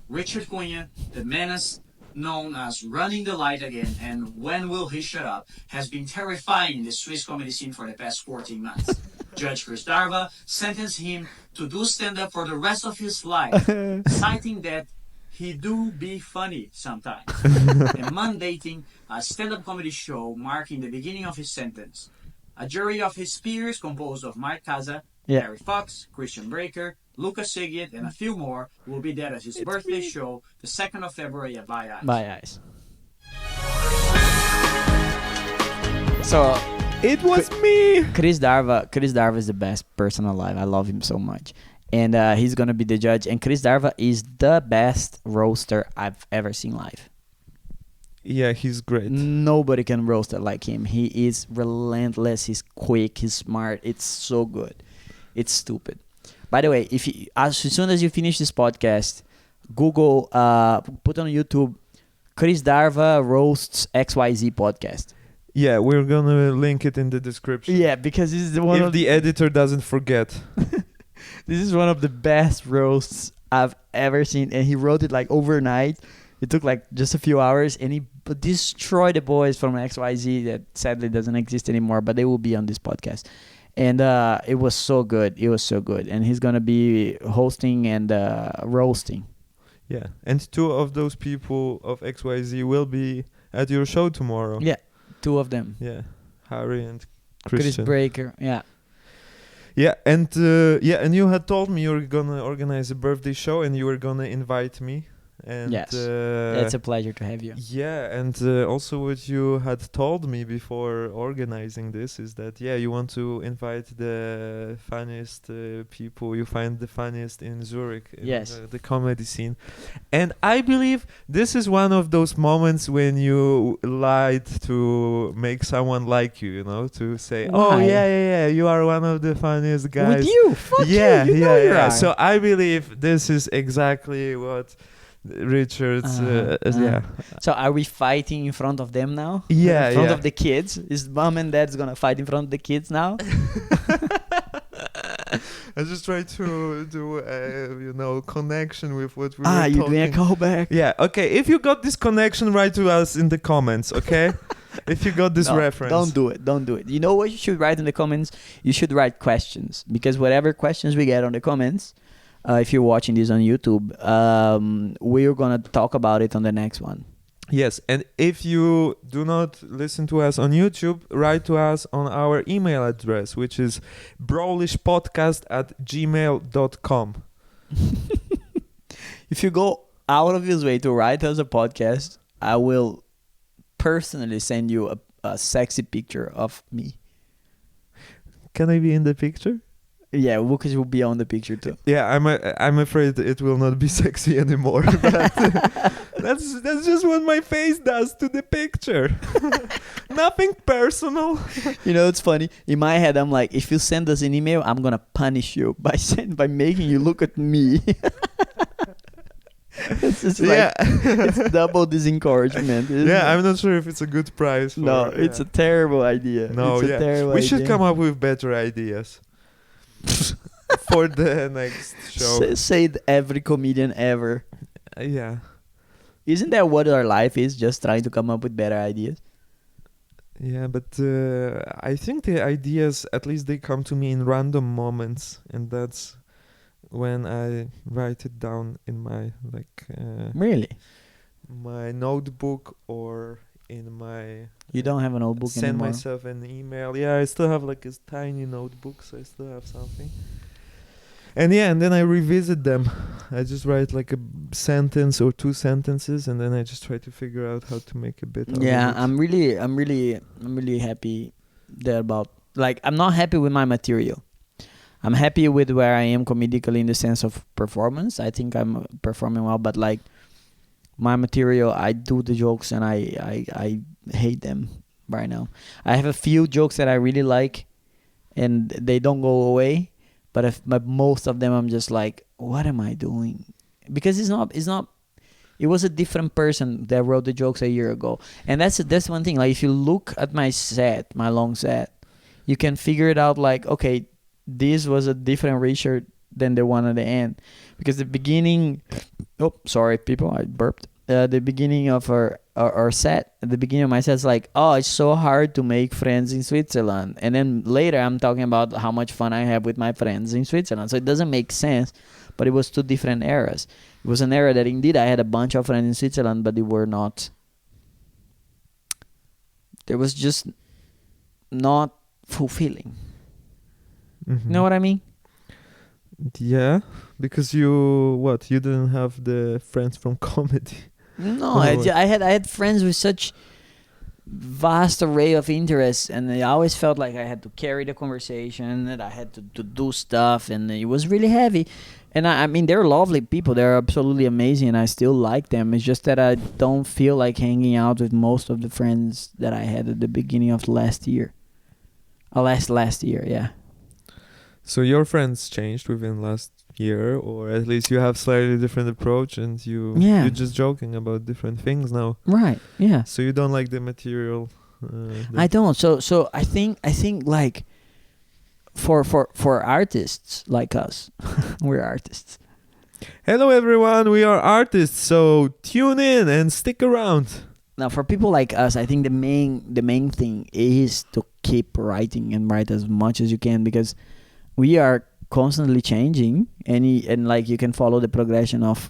Richard Cunha, the menace, known as Running the Light Again and When Will He Shut Up, has been terrifying in the Swiss comedy scene for the past 14 months. Judge Chris Darva sentenced him to do stand-up for the rest of his life, citing that he do be funny sometimes, and mandating a stand-up comedy show marking the beginning of his sentence. A jury of his peers composed of Mike Kaza, Harry Fox, Christian Breaker, Łukasz Segiet, and a few more will be there at his birthday show, the 2nd of February at By Eyes. By Eyes. So It was me. Chris Darva is the best person alive. I love him so much. And he's going to be the judge. And Chris Darva is the best roaster I've ever seen live. Yeah, he's great. Nobody can roast it like him. He is relentless. He's quick. He's smart. It's so good. It's stupid. By the way, as soon as you finish this podcast, Google, put on YouTube, Chris Darva roasts XYZ podcast. Yeah, we're gonna link it in the description. Yeah, because this is one if of the editor doesn't forget. This is one of the best roasts I've ever seen, and he wrote it like overnight. It took like just a few hours, and he destroyed the boys from XYZ that sadly doesn't exist anymore, but they will be on this podcast. And it was so good. It was so good. And he's going to be hosting and roasting. Yeah, and 2 of those people of XYZ will be at your show tomorrow. Yeah, 2 of them. Yeah, Harry and Chris Christian. Breaker, yeah. Yeah, and you had told me you were gonna organize a birthday show and you were gonna invite me. And yes, it's a pleasure to have you. Yeah, and also what you had told me before organizing this is that you want to invite the funniest people you find the funniest in Zurich in the comedy scene. And I believe this is one of those moments when you lied to make someone like you, to say, Why? oh yeah, you are one of the funniest guys. With you, fuck you know you are. So I believe this is exactly what Richard's So are we fighting in front of them now? Yeah, in front of the kids? Is mom and dad's gonna fight in front of the kids now? I just try to do connection with what we were you're talking. doing a callback. Yeah, okay. If you got this connection, write to us in the comments, okay? If you got this reference. Don't do it. You know what you should write in the comments? You should write questions, because whatever questions we get on the comments, if you're watching this on YouTube, we're going to talk about it on the next one. Yes, and if you do not listen to us on YouTube, write to us on our email address, which is brolishpodcast@gmail.com. If you go out of his way to write us a podcast, I will personally send you a sexy picture of me. Can I be in the picture? Yeah, Łukasz will be on the picture too. Yeah, I'm afraid it will not be sexy anymore. But that's just what my face does to the picture. Nothing personal. It's funny. In my head, I'm like, if you send us an email, I'm gonna punish you by making you look at me. It's just like it's double disencouragement. I'm not sure if it's a good price. It's a terrible idea. No, we should come up with better ideas. For the next show. Say every comedian ever. Yeah. Isn't that what our life is? Just trying to come up with better ideas? Yeah, but I think the ideas, at least they come to me in random moments. And that's when I write it down in my, really? My notebook or in my... You don't have a notebook send anymore? myself an email. Yeah, I still have a tiny notebook, so I still have something. And then I revisit them. I just write a sentence or 2 sentences, and then I just try to figure out how to make a bit out of it. I'm really happy there about... I'm not happy with my material. I'm happy with where I am comedically in the sense of performance. I think I'm performing well, but my material, I do the jokes and I hate them right now. I have a few jokes that I really like and they don't go away, but most of them I'm just like, what am I doing? Because it was a different person that wrote the jokes a year ago. And that's one thing. If you look at my long set, you can figure it out okay, this was a different Richard than the one at the end. Because the beginning... Oh, sorry, people, I burped. the beginning of our set, at the beginning of my set, it's like, oh, it's so hard to make friends in Switzerland. And then later I'm talking about how much fun I have with my friends in Switzerland. So it doesn't make sense, but it was two different eras. It was an era that indeed I had a bunch of friends in Switzerland, but they were not, there was just not fulfilling. Mhm. You know what I mean? Yeah, because you didn't have the friends from comedy. No, I had friends with such vast array of interests, and I always felt like I had to carry the conversation, that I had to do stuff, and it was really heavy. And I mean, they're lovely people. They're absolutely amazing, and I still like them. It's just that I don't feel like hanging out with most of the friends that I had at the beginning of last year. Last year, yeah. So your friends changed within last year, or at least you have slightly different approach, and you're just joking about different things now. Right, yeah. So you don't like the material. I don't. So I think like for artists like us, we're artists. Hello everyone, we are artists, so tune in and stick around. Now, for people like us, I think the main thing is to keep writing and write as much as you can, because we are constantly changing, and like you can follow the progression of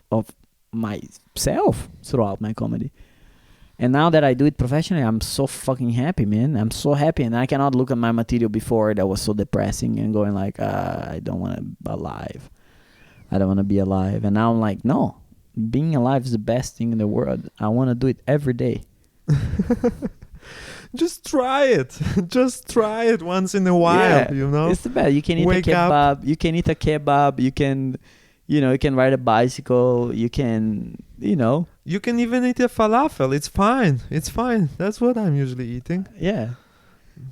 myself throughout my comedy. And now that I do it professionally, I'm so fucking happy, man. I'm so happy, and I cannot look at my material before that was so depressing and going like, I don't want to be alive. I don't want to be alive. And now I'm like, no, being alive is the best thing in the world. I want to do it every day. Just try it. Just try it once in a while, Yeah, you know? it's the best. You can eat Wake a kebab. up. You can eat a kebab. You can, you can ride a bicycle. You can, You can even eat a falafel. It's fine. It's fine. That's what I'm usually eating. yeah.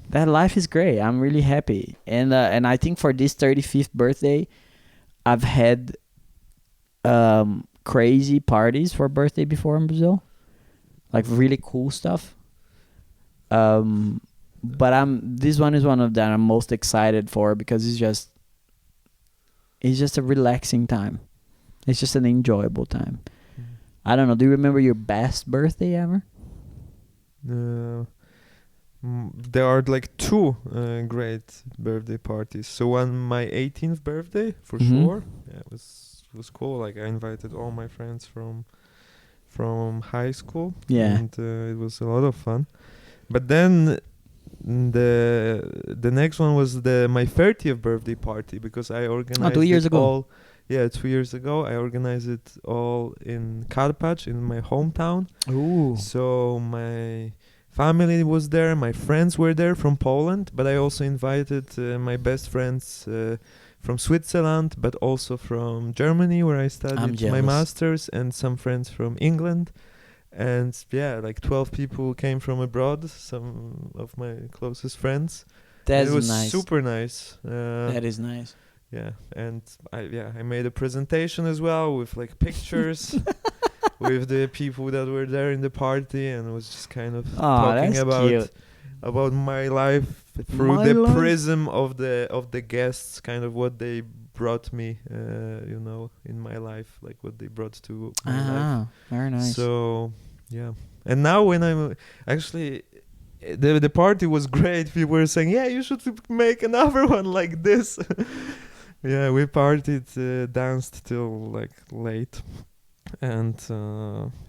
That life is great. I'm really happy. And I think for this 35th birthday, I've had crazy parties for birthday before in Brazil. Like really cool stuff. But this one is one of that I'm most excited for, because it's just a relaxing time. It's just an enjoyable time. I don't know. Do you remember your best birthday ever? There are like two great birthday parties. So on my 18th birthday, for Mhm. sure, yeah, it was cool. Like I invited all my friends from high school. Yeah. And it was a lot of fun. But then the next one was my 30th birthday party, because I organized 2 years it ago. all. Yeah, 2 years ago. I organized it all in Karpacz, in my hometown. Ooh. So my family was there, my friends were there from Poland, but I also invited my best friends from Switzerland, but also from Germany, where I studied my jealous. master's, and some friends from England. And yeah, like 12 people came from abroad, some of my closest friends. That's it was nice. super nice. That is nice. Yeah, and I made a presentation as well with like pictures with the people that were there in the party, and it was just kind of talking that's cute. about my life through My the life. prism of the guests, kind of what they brought me, in my life, like what they brought to my life. Very nice. So yeah, and now when I'm actually. The party was great. People were saying, "Yeah, you should make another one like this." Yeah, we partied, danced till like late, and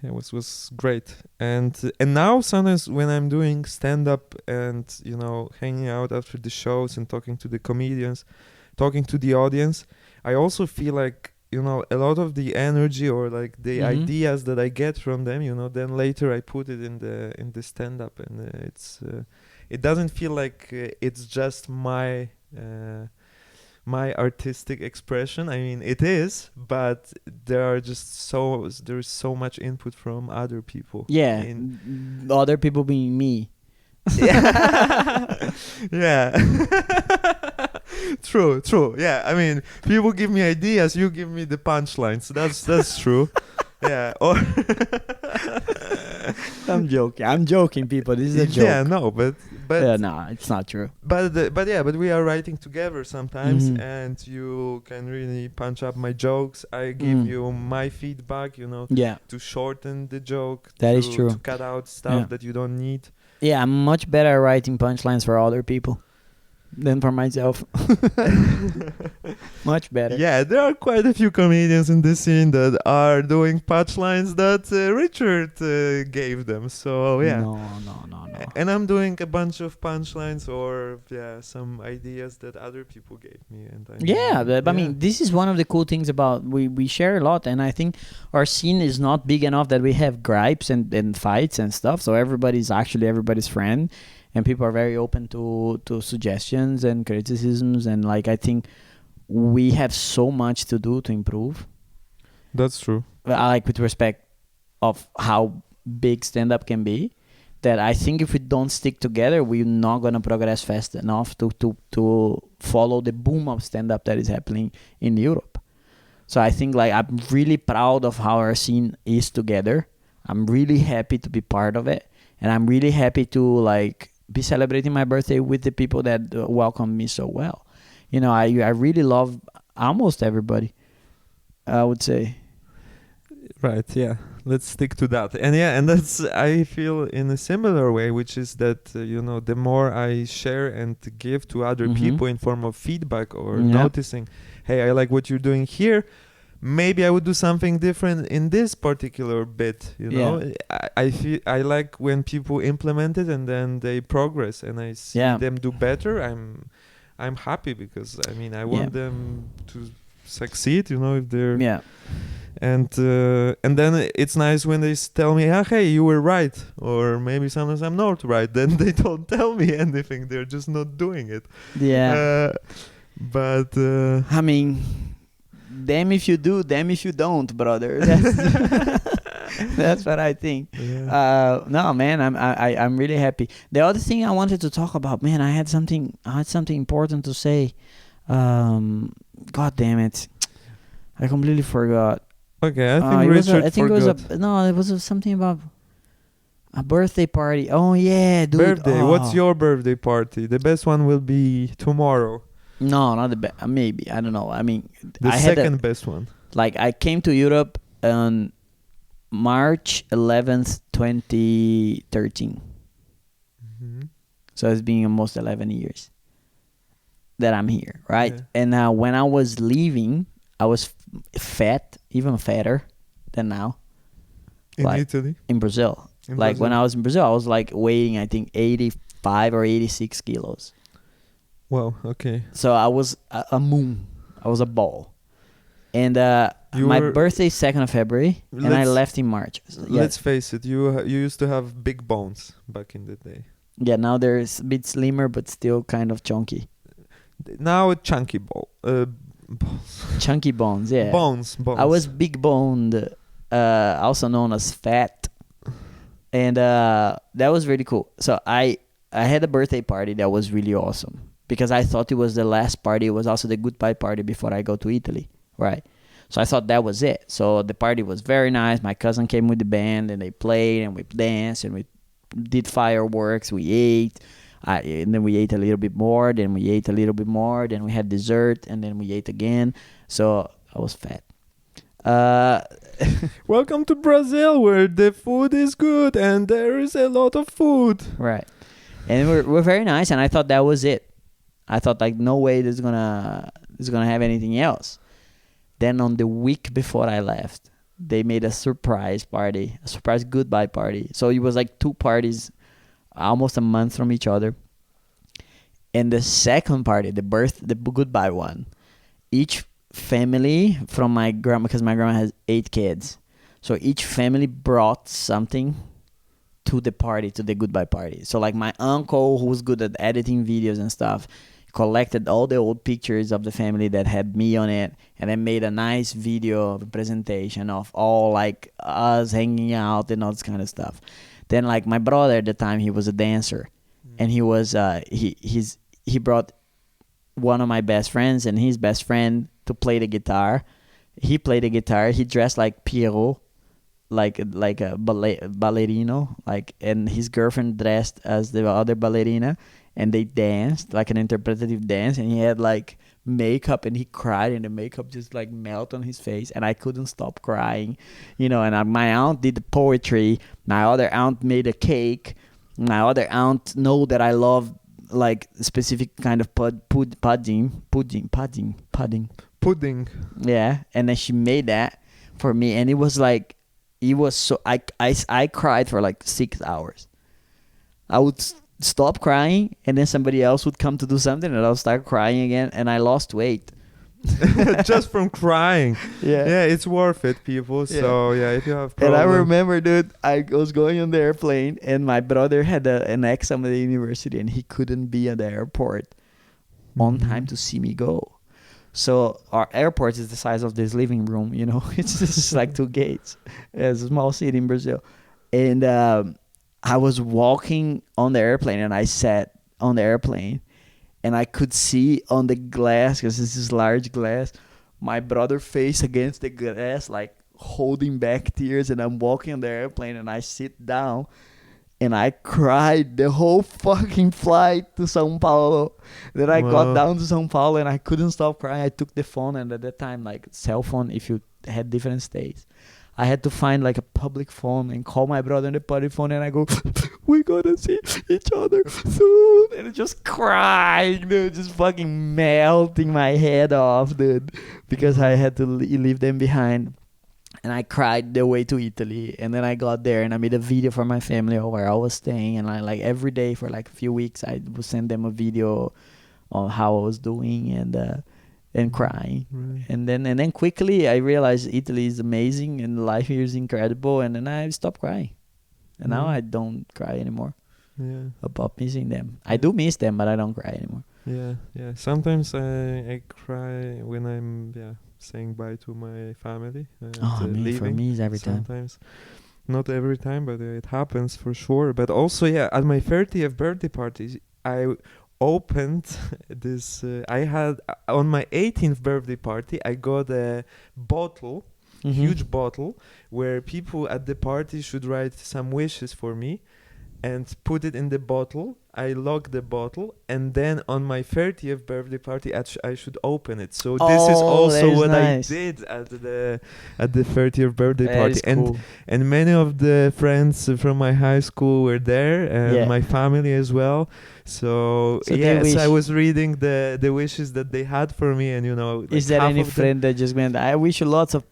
it was great. And now sometimes when I'm doing stand up and hanging out after the shows and talking to the comedians, talking to the audience, I also feel like a lot of the energy or like the Mhm. ideas that I get from them, then later I put it in the stand up, and it doesn't feel like it's just my artistic expression. I mean, it is, but there's so much input from other people. Yeah. Other people being me. Yeah. True. Yeah, I mean, people give me ideas, you give me the punchlines. That's true. Yeah. Or I'm joking, people. This is a joke. yeah, no, but but no, it's not true. but we are writing together sometimes, Mhm. and you can really punch up my jokes. I give Mm. you my feedback, Yeah, to shorten the joke. That is to, true. To cut out stuff Yeah. that you don't need. yeah, I'm much better at writing punchlines for other people than for myself. Much better. Yeah, there are quite a few comedians in this scene that are doing punchlines that Richard gave them. So yeah. No. And I'm doing a bunch of punchlines or some ideas that other people gave me, and I mean, this is one of the cool things about we share a lot, and I think our scene is not big enough that we have gripes and fights and stuff. So everybody's actually everybody's friend, and people are very open to suggestions and criticisms, and like I think we have so much to do to improve. That's true. Like with respect of how big stand up can be. That I think if we don't stick together, we're not gonna progress fast enough to follow the boom of stand up that is happening in Europe. So I think like I'm really proud of how our scene is together. I'm really happy to be part of it, and I'm really happy to like be celebrating my birthday with the people that welcome me so well. I really love almost everybody, I would say. Right, yeah. Let's stick to that. And that's, I feel in a similar way, which is that, the more I share and give to other Mhm. people in form of feedback or Yeah. noticing, hey, I like what you're doing here. Maybe I would do something different in this particular bit, I feel I like when people implement it and then they progress and I see Yeah. them do better. I'm happy because I want them to succeed, if they're Yeah. and then it's nice when they tell me, hey, you were right, or maybe sometimes I'm not right. Then they don't tell me anything, they're just not doing it. Yeah. But I mean, damn if you do, damn if you don't, brother. That's what I think. No, man, I'm really happy. The other thing I wanted to talk about, man, I had something important to say. God damn it, I completely forgot. okay, I think Richard forgot. It was something about a birthday party. Oh yeah, dude. Birthday. Oh. What's your birthday party? The best one will be tomorrow. No, not the best. Maybe, I don't know. I mean, The I had second best one. like I came to Europe on March 11th, 2013. Mhm. So it's been almost 11 years that I'm here, right? Yeah. And when I was leaving, I was fat, even fatter than now In Like- Italy. in Brazil. In Like when Brazil. I was in Brazil, I was like weighing, I think, 85 or 86 kilos. Wow. Okay. So I was a moon. I was a ball. And You my were- birthday is 2nd of February, and I Let's- left in March. Yeah, Let's face it. You used to have big bones back in the day. yeah, now they're a bit slimmer, but still kind of chunky. Now a chunky ball. Balls. Chunky bones, yeah. Bones. I was big boned, also known as fat, and that was really cool. So I had a birthday party that was really awesome because I thought it was the last party. It was also the goodbye party before I go to Italy, right? So I thought that was it. So the party was very nice. My cousin came with the band and they played and we danced and we did fireworks. We ate. And then we ate a little bit more. Then we ate a little bit more. Then we had dessert and then we ate again. So I was fat. Welcome to Brazil, where the food is good and there is a lot of food. Right. And we're very nice. And I thought that was it. I thought like no way this is gonna have anything else. Then on the week before I left, they made a surprise party, a surprise goodbye party. So it was like two parties, almost a month from each other. And the second party, the goodbye one, each family from my grandma, because my grandma has 8 kids, so each family brought something to the party, to the goodbye party. So like my uncle, who was good at editing videos and stuff, collected all the old pictures of the family that had me on it, and then made a nice video of a presentation of all like us hanging out and all this kind of stuff. Then like my brother at the time, he was a dancer, and he was he brought one of my best friends and his best friend to play the guitar. He played the guitar. He dressed like Pierrot, like a ballerino, like, and his girlfriend dressed as the other ballerina, and they danced like an interpretative dance, and he had like makeup, and he cried, and the makeup just like melt on his face, and I couldn't stop crying, you know. And my aunt did the poetry, my other aunt made a cake, my other aunt know that I love like specific kind of pudding. Pudding. Yeah, and then she made that for me, and it was like, it was so, I cried for like 6 hours. I would stop crying, and then somebody else would come to do something, and I'll start crying again, and I lost weight. Just from crying. Yeah. Yeah, it's worth it, people. So yeah, if you have And problems. I remember, dude, I was going on the airplane, and my brother had an exam at the university, and he couldn't be at the airport on time to see me go. So our airport is the size of this living room, you know. It's just like 2 gates. It's a small city in Brazil. And I was walking on the airplane, and I sat on the airplane, and I could see on the glass, because this is large glass, my brother face against the glass, like holding back tears. And I'm walking on the airplane, and I sit down, and I cried the whole fucking flight to São Paulo. Then I got down to São Paulo, and I couldn't stop crying. I took the phone, and at that time, like cell phone, if you had different states, I had to find like a public phone and call my brother on the public phone, and I go, we're gonna see each other soon. And just crying, dude, just fucking melting my head off, dude, because I had to leave them behind. And I cried the way to Italy. And then I got there, and I made a video for my family where I was staying. And I, like, every day for like a few weeks, I would send them a video on how I was doing, and crying. Right. And then quickly I realized Italy is amazing and life here is incredible. And then I stopped crying. And now I don't cry anymore about missing them. I do miss them, but I don't cry anymore. Yeah. Sometimes I cry when I'm saying bye to my family. For me, it's every time. Sometimes, not every time, but it happens for sure. But also, at my 30th birthday party, I opened this. I had on my 18th birthday party, I got a bottle, huge bottle, where people at the party should write some wishes for me and put it in the bottle. I lock the bottle, and then on my 30th birthday party, I should open it. So this is also what nice. I did at the 30th birthday party, cool. and many of the friends from my high school were there, and my family as well. So yes, I was reading the wishes that they had for me, and like, is there any friend that just went, I wish you lots of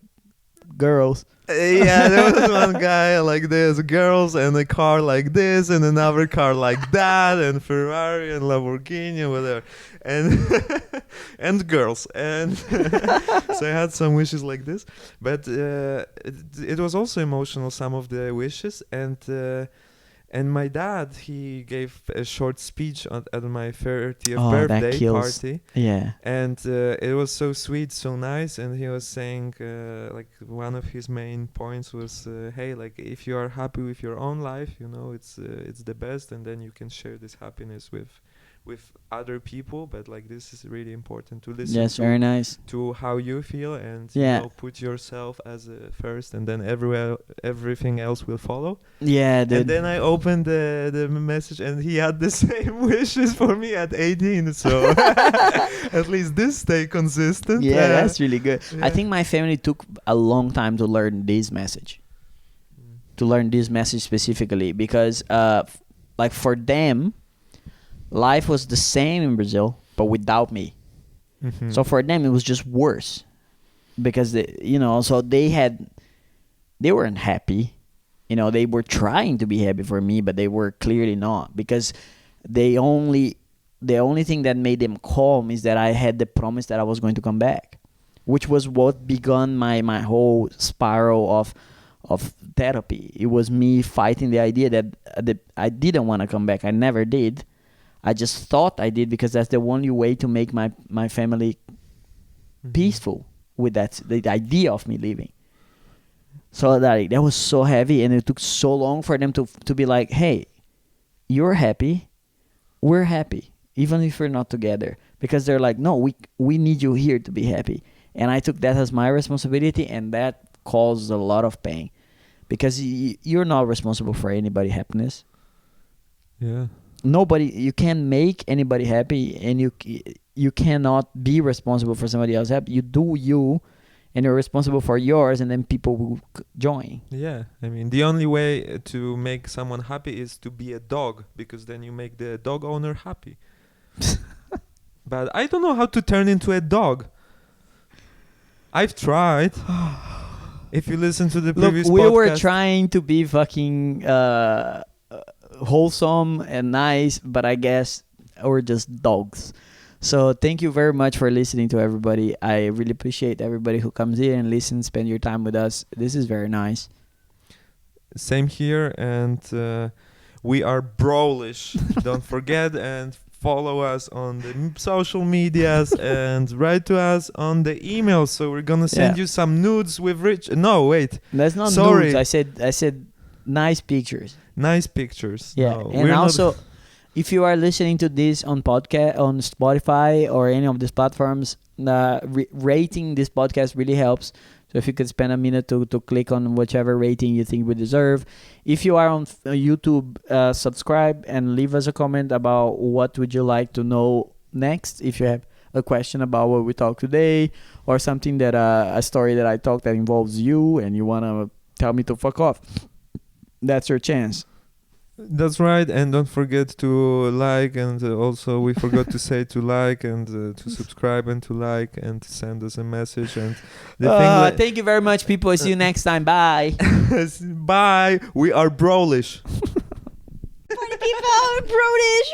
girls? There was one guy like this, girls, and a car like this, and another car like that, and Ferrari and Lamborghini, whatever, and and girls, and so I had some wishes like this, but it was also emotional, some of the wishes, and my dad, he gave a short speech at my 30th birthday party. Yeah. And it was so sweet, so nice. And he was saying, like, one of his main points was, hey, like, if you are happy with your own life, it's the best. And then you can share this happiness with other people. But, like, this is really important to listen very nice. to how you feel, and put yourself as first, and then everything else will follow. Yeah, dude. And then I opened the message, and he had the same wishes for me at 18. So at least this stay consistent. Yeah, that's really good. Yeah. I think my family took a long time to learn this message. To learn this message specifically, because like for them, life was the same in Brazil, but without me. So for them, it was just worse, because so they weren't happy. They were trying to be happy for me, but they were clearly not, because the only thing that made them calm is that I had the promise that I was going to come back, which was what began my whole spiral of therapy. It was me fighting the idea that I didn't want to come back. I never did. I just thought I did, because that's the only way to make my family peaceful with the idea of me leaving. So that was so heavy, and it took so long for them to be like, hey, you're happy, we're happy, even if we're not together. Because they're like, no, we need you here to be happy. And I took that as my responsibility, and that caused a lot of pain. because you're not responsible for anybody's happiness. Yeah. Nobody, you can't make anybody happy, and you cannot be responsible for somebody else happy. You do you, and you're responsible for yours, and then people will join. Yeah, I mean, the only way to make someone happy is to be a dog, because then you make the dog owner happy. But I don't know how to turn into a dog. I've tried. If you listen to the previous Look, we podcast, were trying to be fucking wholesome and nice, but I guess we're just dogs. So thank you very much for listening to everybody. I really appreciate everybody who comes in and listens, spend your time with us. This is very nice. Same here, and we are Brolish. Don't forget, and follow us on the social medias and write to us on the email. So we're gonna send you some nudes with Rich. No, wait. That's not Sorry. nudes. I said nice pictures. Nice pictures. Yeah, No, and we're also, if you are listening to this on podcast on Spotify or any of these platforms, rating this podcast really helps. So if you could spend a minute to click on whichever rating you think we deserve. If you are on YouTube, subscribe and leave us a comment about what would you like to know next. If you have a question about what we talked today, or something that a story that I talked that involves you and you want to tell me to fuck off, that's your chance. That's right, and don't forget to like, and also we forgot to say to like and to subscribe and to like and to send us a message. And thank you very much, people. See you next time. Bye. Bye. We are Brolish. Party people, Brolish.